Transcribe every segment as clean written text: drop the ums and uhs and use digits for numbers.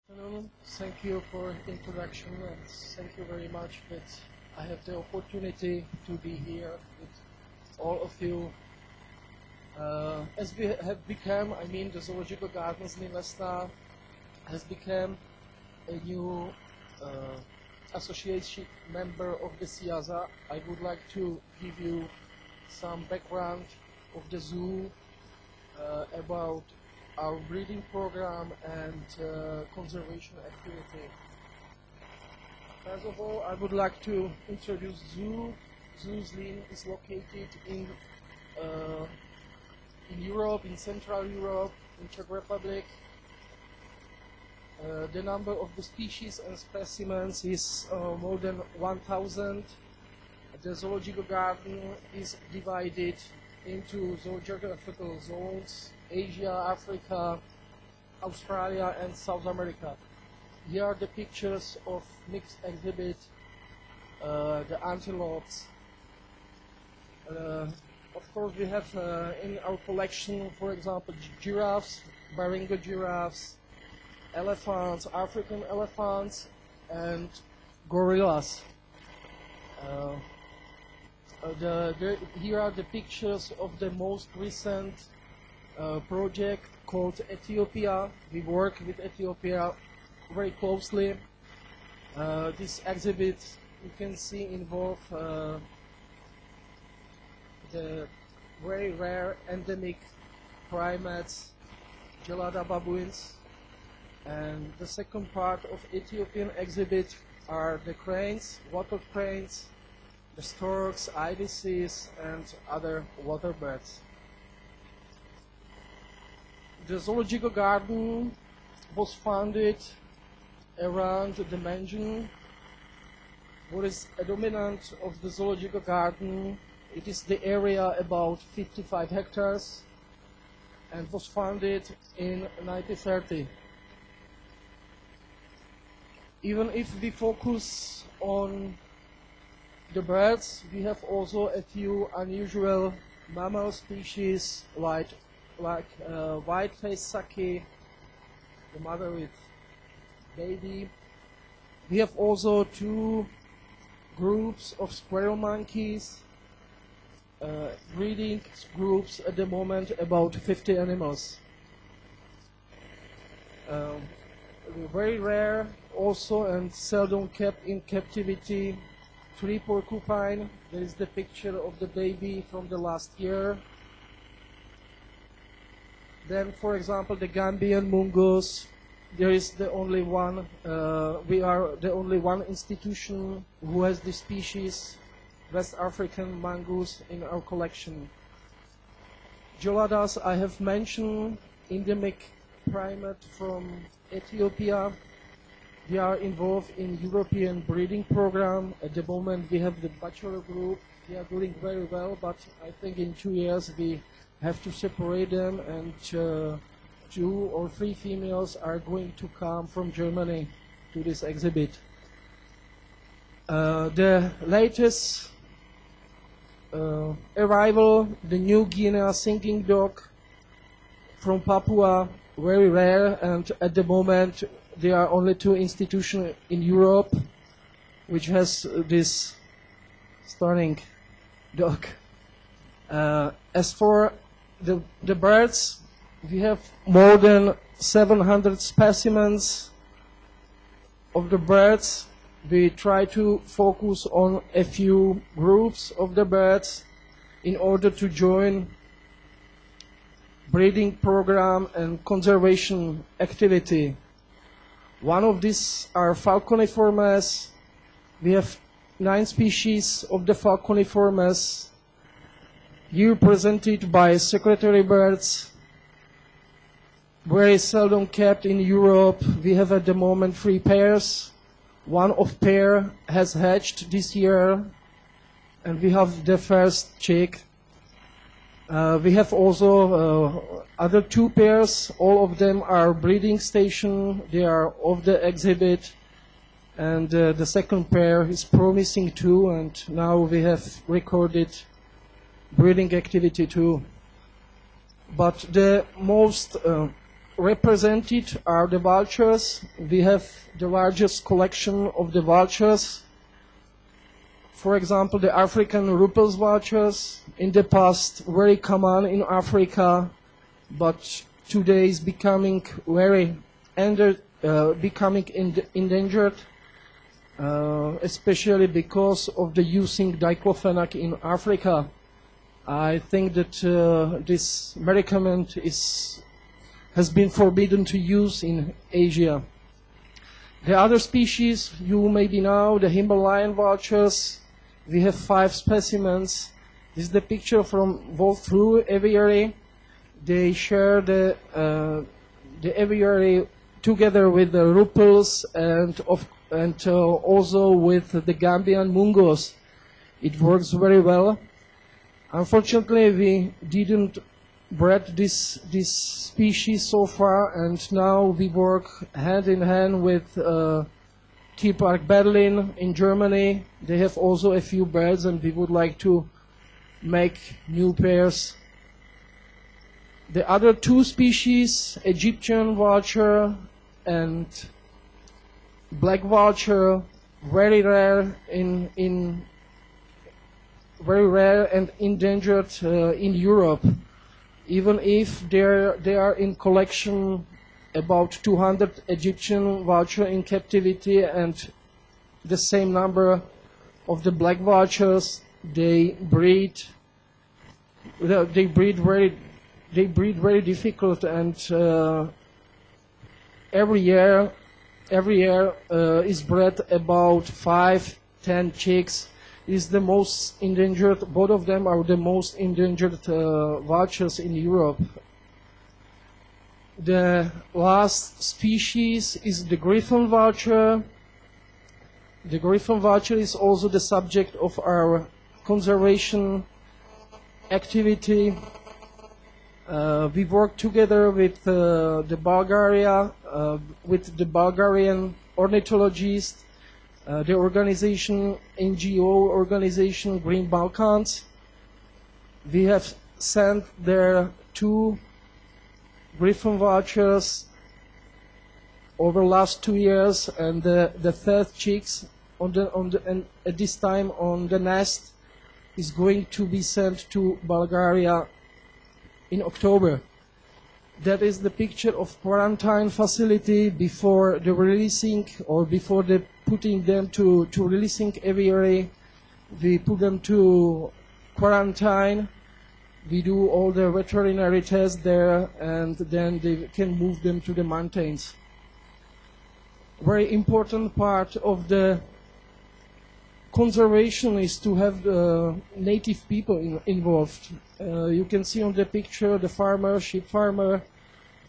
Afternoon. Thank you for the introduction and thank you very much that I have the opportunity to be here with all of you. As we have become, the Zoological Gardens Zlin has become a new association member of the CIAZA. I would like to give you some background of the zoo, about our breeding program and conservation activity. First of all, I would like to introduce Zoo. Zoo Zlin is located in Europe, in Central Europe, in Czech Republic. The number of the species and specimens is more than 1,000. The zoological garden is divided into geographical zones: Asia, Africa, Australia, and South America. Here are the pictures of mixed exhibit, the antelopes. Of course, we have in our collection, for example, giraffes, Baringo giraffes, elephants, African elephants, and gorillas. Here are the pictures of the most recent project called Ethiopia. We work with Ethiopia very closely. This exhibit, you can see, involve the very rare endemic primates, gelada baboons. And the second part of Ethiopian exhibit are the cranes, water cranes, the storks, ibises, and other water birds. The zoological garden was founded around the mansion. What is dominant of the zoological garden? It is the area about 55 hectares and was founded in 1930. Even if we focus on the birds, we have also a few unusual mammal species like white-faced saki, the mother with baby. We have also two groups of squirrel monkeys, breeding groups at the moment, about 50 animals. Very rare also and seldom kept in captivity, tree porcupine. There is the picture of the baby from the last year. Then, for example, the Gambian mungus. There is the only one. We are the only one institution who has this species, West African mongoose, in our collection. Geladas, I have mentioned, endemic primate from Ethiopia. We are involved in European breeding program. At the moment, we have the bachelor group. We are doing very well, but I think in 2 years we have to separate them, and 2 or 3 females are going to come from Germany to this exhibit. The latest arrival, the New Guinea singing dog from Papua, very rare, and at the moment there are only 2 institutions in Europe which has this stunning dog. As for the birds, we have more than 700 specimens of the birds. We try to focus on a few groups of the birds in order to join breeding program and conservation activity. One of these are falconiformes. We have 9 species of the falconiformes, here presented by secretary birds, very seldom kept in Europe. We have at the moment 3 pairs. One of pair has hatched this year, and we have the first chick. We have also other 2 pairs. All of them are breeding station. They are off the exhibit, and the second pair is promising too, and now we have recorded breeding activity too. But the most represented are the vultures. We have the largest collection of the vultures. For example, the African Ruppel's vultures, in the past very common in Africa, but today is becoming very endangered, especially because of the using diclofenac in Africa. I think that this medicament has been forbidden to use in Asia. The other species, you maybe know, the Himalayan vultures. We have 5 specimens. This is the picture from Wolf-Through aviary. They share the aviary together with the Ruppels and also with the Gambian mungos. It works very well. Unfortunately, we didn't bred this species so far, and now we work hand in hand with Tierpark Berlin in Germany. They have also a few birds, and we would like to make new pairs. The other 2 species, Egyptian vulture and black vulture, very rare very rare and endangered in Europe. Even if they are in collection, about 200 Egyptian vulture in captivity and the same number of the black vultures, they breed very difficult, and every year is bred about 5-10 chicks. Is the most endangered. Both of them are the most endangered vultures in Europe. The last species is the griffon vulture. The griffon vulture is also the subject of our conservation activity. We work together with the Bulgarian ornithologists, the NGO organization Green Balkans. We have sent there 2 griffon vultures over the last 2 years, and the 3rd chicks at this time on the nest is going to be sent to Bulgaria in October. That is the picture of quarantine facility before the releasing, or before the putting them to releasing aviary. We put them to quarantine. We do all the veterinary tests there, and then they can move them to the mountains. Very important part of the conservation is to have native people involved. You can see on the picture the farmer, sheep farmer.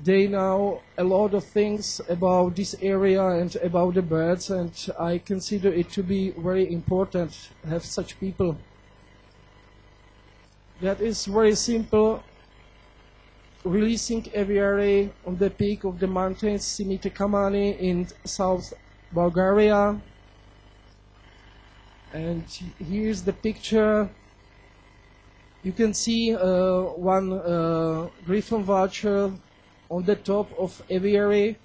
They know a lot of things about this area and about the birds, and I consider it to be very important to have such people. That is very simple. Releasing aviary on the peak of the mountains, Simite Kamani in South Bulgaria. And here's the picture. You can see one griffon vulture on the top of aviary.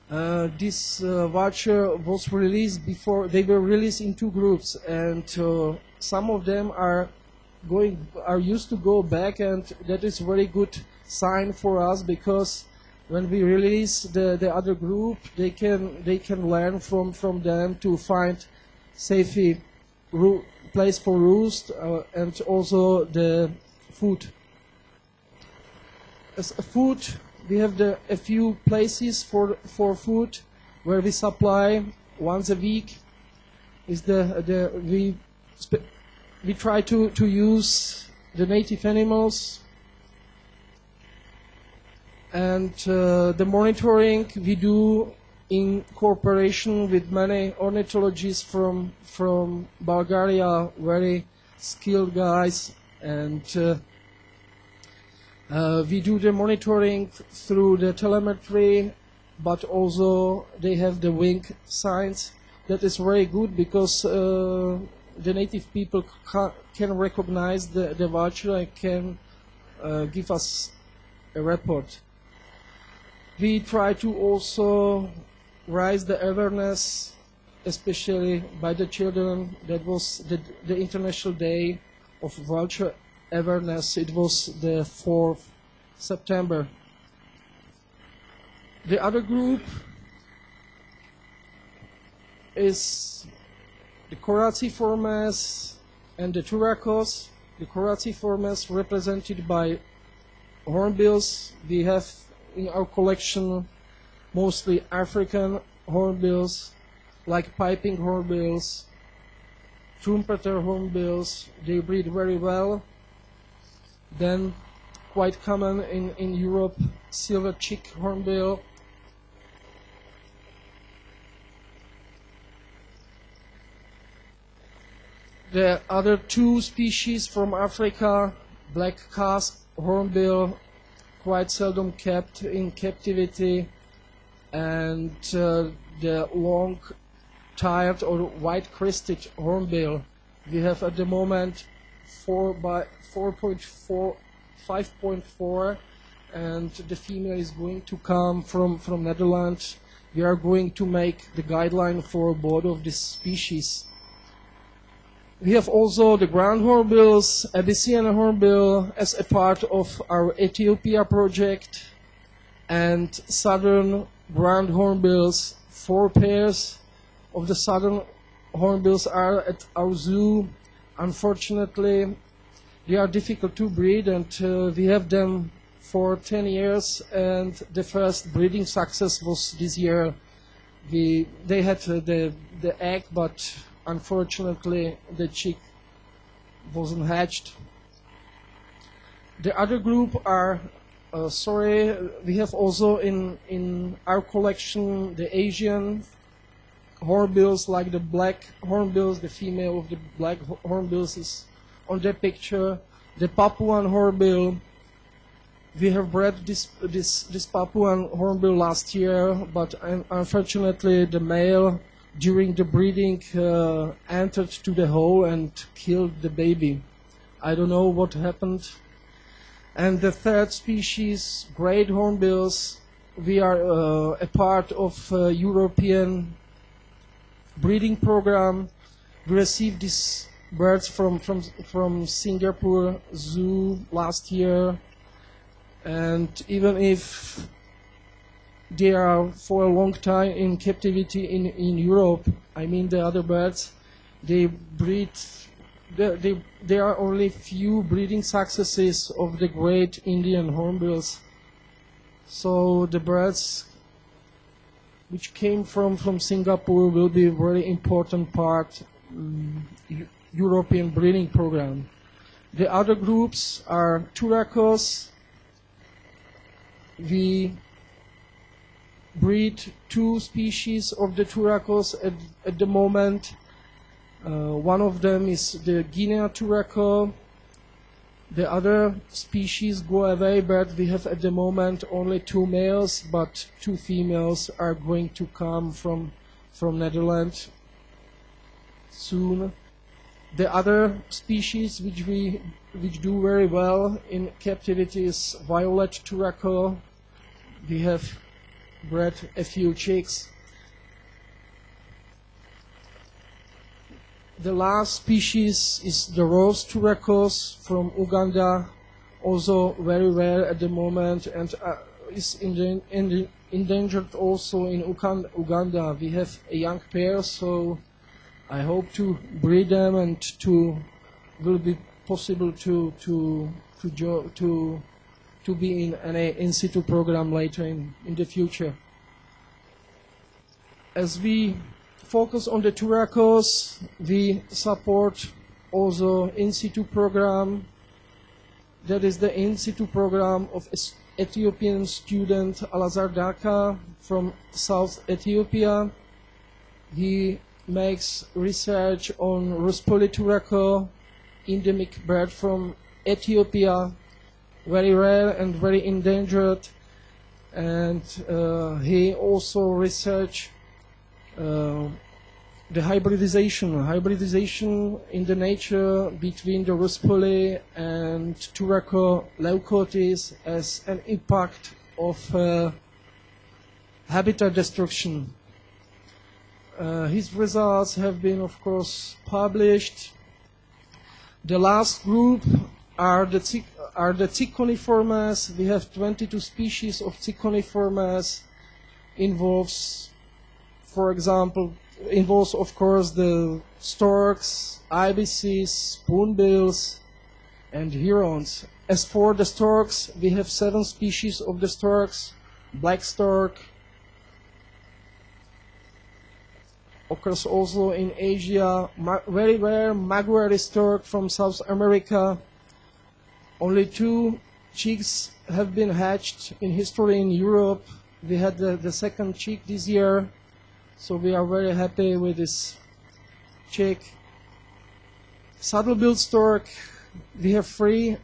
This vulture was released before. They were released in 2 groups, and some of them are used to go back, and that is very good sign for us, because when we release the other group, they can learn from them to find safe place for roost, and also the food. As a food, we have a few places for food where we supply once a week. We try to use the native animals, and the monitoring we do in cooperation with many ornithologists from Bulgaria, very skilled guys, and we do the monitoring through the telemetry, but also they have the wing signs. That is very good, because the native people can recognize the vulture and can give us a report. We try to also raise the awareness, especially by the children. That was the International Day of Vulture Awareness. It was the 4th September. The other group is the Coraciformes and the Turacos. The Coraciformes represented by hornbills. We have in our collection mostly African hornbills, like piping hornbills, trumpeter hornbills. They breed very well. Then, quite common in Europe, silver cheek hornbill. The other two species from Africa, black casque hornbill, quite seldom kept in captivity, and the long-tired or white-crested hornbill. We have at the moment 5.4, and the female is going to come from Netherlands. We are going to make the guideline for both of these species. We have also the ground hornbills, Abyssinian hornbill as a part of our Ethiopia project, and southern ground hornbills. 4 pairs of the southern hornbills are at our zoo. Unfortunately, they are difficult to breed, and we have them for 10 years, and the first breeding success was this year. They had the egg, but unfortunately, the chick wasn't hatched. The other group are, we have also in our collection the Asian hornbills, like the black hornbills. The female of the black hornbills is on the picture. The Papuan hornbill. We have bred this Papuan hornbill last year, but unfortunately the male during the breeding entered to the hole and killed the baby. I don't know what happened. And the third species, great hornbills, we are a part of European breeding program. We received these birds from Singapore Zoo last year, and even if they are for a long time in captivity in Europe, I mean the other birds, they breed, there are only few breeding successes of the great Indian hornbills. So the birds which came from Singapore will be a very important part European breeding program. The other groups are Turacos. We breed 2 species of the Turacos at the moment. One of them is the Guinea Turaco. The other species go away, but we have at the moment only 2 males, but 2 females are going to come from Netherlands soon. The other species which do very well in captivity is violet Turaco. We have bred a few chicks. The last species is the rose Turacos from Uganda, also very rare at the moment, and is endangered also in Uganda. We have a young pair, so I hope to breed them, and will be possible to be in an in situ program later in the future. As we focus on the Turacos, we support also in situ program. That is the in situ program of Ethiopian student Alazar Daka from South Ethiopia. He makes research on Ruspoli Turaco, endemic bird from Ethiopia, very rare and very endangered. And he also researched the hybridization in the nature between the Ruspoli and Turaco leucotis as an impact of habitat destruction. His results have been, of course, published. The last group are the Cichoniformes. We have 22 species of Cichoniformes. Involves, for example, of course, the storks, ibises, spoonbills, and herons. As for the storks, we have 7 species of the storks. Black stork occurs also in Asia. Very rare Maguire stork from South America. Only 2 chicks have been hatched in history in Europe. We had the second chick this year, so we are very happy with this chick. Saddle-billed stork, we have 3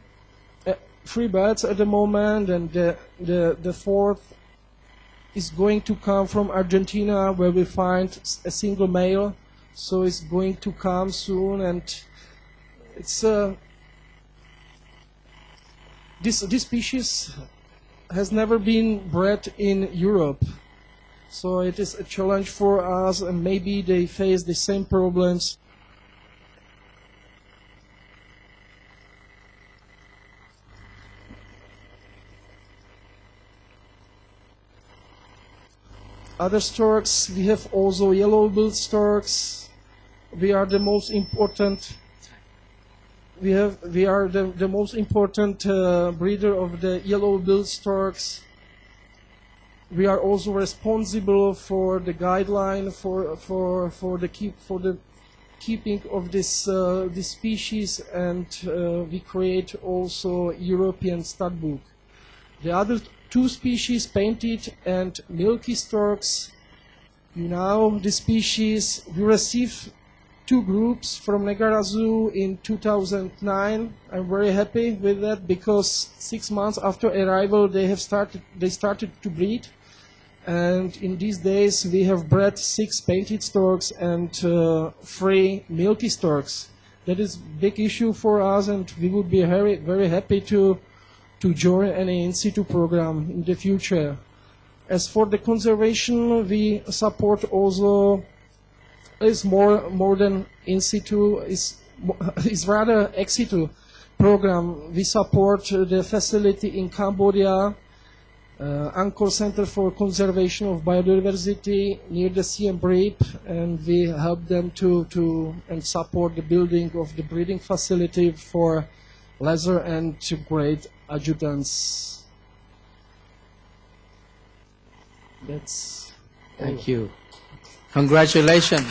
birds at the moment, and the fourth is going to come from Argentina, where we find a single male, so it's going to come soon. And it's this species has never been bred in Europe, so it is a challenge for us, and maybe they face the same problems. Other storks, we have also yellow-billed storks. We are the most important. We are the most important breeder of the yellow-billed storks. We are also responsible for the guideline for the keeping of this species, and we create also European stud book. The other 2 species, painted and milky storks. The species, we received 2 groups from Negara Zoo in 2009. I'm very happy with that, because 6 months after arrival they started to breed, and in these days we have bred 6 painted storks and 3 milky storks. That is a big issue for us, and we would be very, very happy to join any in-situ program in the future. As for the conservation, we support also, is more than in-situ, is rather ex-situ program. We support the facility in Cambodia, Angkor Center for Conservation of Biodiversity near the Siem Reap, and we help them and support the building of the breeding facility for lesser and great adjutants. That's all. Thank you. Congratulations.